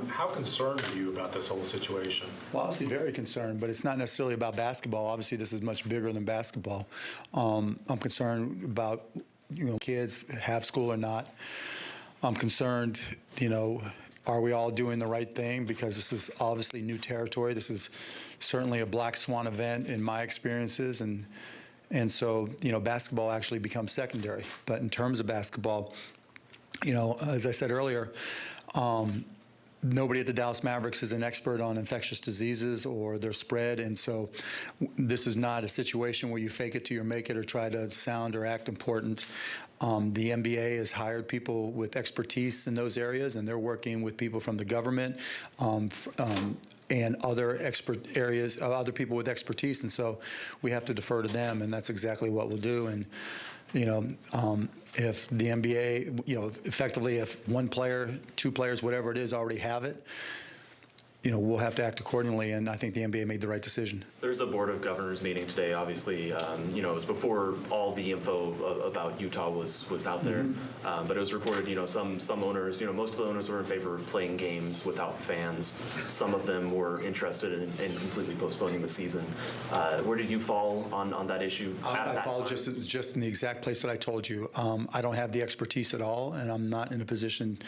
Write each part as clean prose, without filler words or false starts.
How concerned are you about this whole situation? Well, obviously very concerned, but it's not necessarily about basketball. Obviously, this is much bigger than basketball. I'm concerned about, kids have school or not. I'm concerned, are we all doing the right thing? Because this is obviously new territory. This is certainly a black swan event in my experiences, and so basketball actually becomes secondary. But in terms of basketball, as I said earlier, nobody at the Dallas Mavericks is an expert on infectious diseases or their spread, and so this is not a situation where you fake it till you make it or try to sound or act important. The NBA has hired people with expertise in those areas, and they're working with people from the government and other expert areas, other people with expertise, and so we have to defer to them, and that's exactly what we'll do. And if the NBA, effectively, if one player, two players, whatever it is, already have it, we'll have to act accordingly, and I think the NBA made the right decision. There's a Board of Governors meeting today, obviously. It was before all the info about Utah was out there. Mm-hmm. But it was reported, some owners, most of the owners were in favor of playing games without fans. Some of them were interested in completely postponing the season. Where did you fall on that issue? I fall just in the exact place that I told you. I don't have the expertise at all, and I'm not in a position,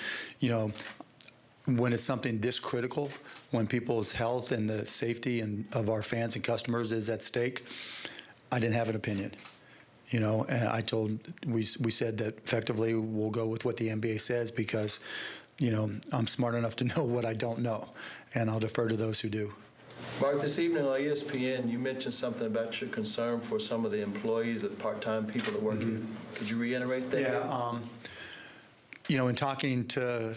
when it's something this critical, when people's health and the safety of our fans and customers is at stake, I didn't have an opinion. And we said that effectively we'll go with what the NBA says because, I'm smart enough to know what I don't know, and I'll defer to those who do. Mark, this evening on ESPN, you mentioned something about your concern for some of the employees, the part-time people that work here. Could you reiterate that? Yeah. In talking to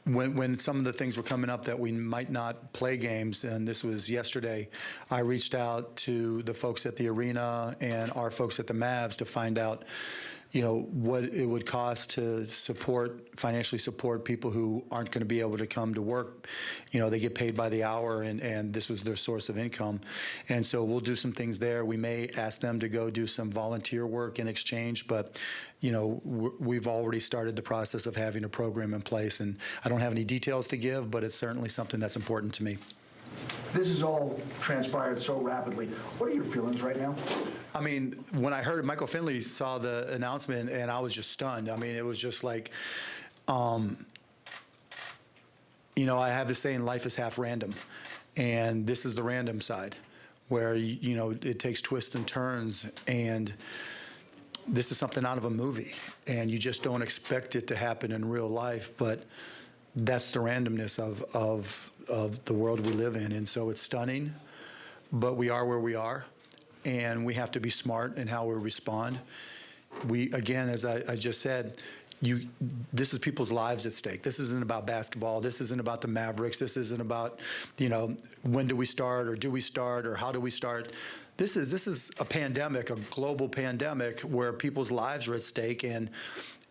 when some of the things were coming up that we might not play games, and this was yesterday, I reached out to the folks at the arena and our folks at the Mavs to find out, what it would cost to financially support people who aren't going to be able to come to work. They get paid by the hour, and this was their source of income. And so we'll do some things there. We may ask them to go do some volunteer work in exchange, but, we've already started the process of having a program in place. And I don't have any details to give, but it's certainly something that's important to me. This has all transpired so rapidly. What are your feelings right now? I mean, when I heard Michael Finley saw the announcement, and I was just stunned. I mean, it was just like, I have this saying, life is half random. And this is the random side where, it takes twists and turns. And this is something out of a movie. And you just don't expect it to happen in real life. But that's the randomness of the world we live in. And so it's stunning, but we are where we are, and we have to be smart in how we respond. Again, as I just said, this is people's lives at stake. This isn't about basketball. This isn't about the Mavericks. This isn't about, when do we start, or do we start, or how do we start. This is a pandemic, a global pandemic where people's lives are at stake, and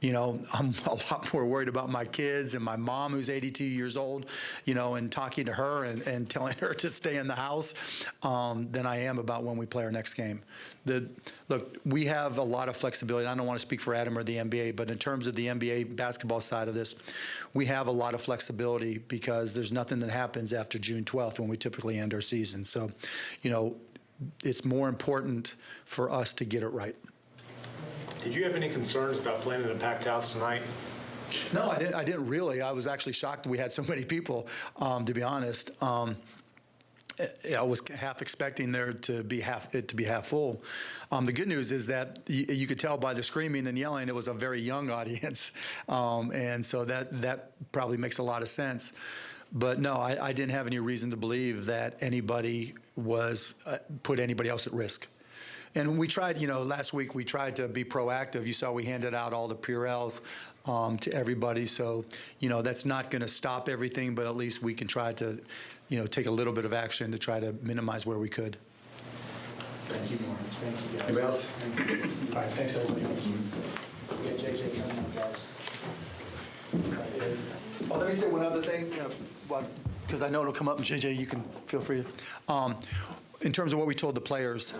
I'm a lot more worried about my kids and my mom, who's 82 years old, and talking to her and telling her to stay in the house than I am about when we play our next game. Look, we have a lot of flexibility. I don't want to speak for Adam or the NBA, but in terms of the NBA basketball side of this, we have a lot of flexibility because there's nothing that happens after June 12th when we typically end our season. So, it's more important for us to get it right. Did you have any concerns about playing in a packed house tonight? No, I didn't really. I was actually shocked that we had so many people, to be honest. I was half expecting there to be half full. The good news is that you could tell by the screaming and yelling, it was a very young audience, and so that probably makes a lot of sense. But no, I didn't have any reason to believe that anybody was put anybody else at risk. And we tried, last week we tried to be proactive. You saw we handed out all the Purells to everybody. So, that's not going to stop everything, but at least we can try to, take a little bit of action to try to minimize where we could. Thank you, Mark. Thank you, guys. Anybody else? All right, thanks, everybody. Thank you. We got JJ coming up, guys. Oh, let me say one other thing, because I know it'll come up, and JJ, you can feel free to. In terms of what we told the players,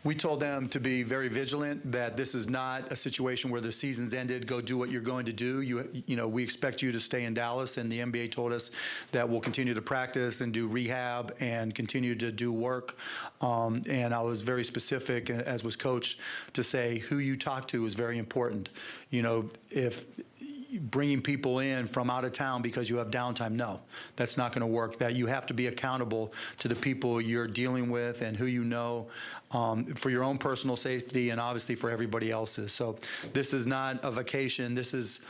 we told them to be very vigilant, that this is not a situation where the season's ended, go do what you're going to do. You know, we expect you to stay in Dallas, and the NBA told us that we'll continue to practice and do rehab and continue to do work. And I was very specific, as was coached, to say who you talk to is very important. You know, if bringing people in from out of town because you have downtime, no, that's not going to work. That you have to be accountable to the people you're dealing with and who you know, for your own personal safety and obviously for everybody else's. So this is not a vacation. This is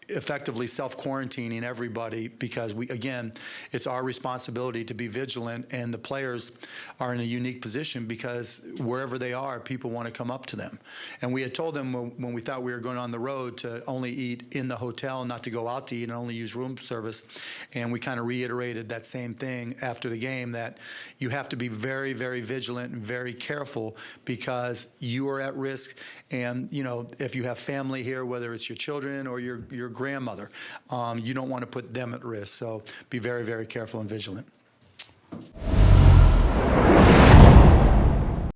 effectively self-quarantining everybody, because again, it's our responsibility to be vigilant, and the players are in a unique position because wherever they are, people want to come up to them. And we had told them when we thought we were going on the road to only eat in the hotel, not to go out to eat, and only use room service. And we kind of reiterated that same thing after the game, that you have to be very, very vigilant and very careful, because you are at risk. And, you know, if you have family here, whether it's your children or your grandmother, you don't want to put them at risk. So be very, very careful and vigilant.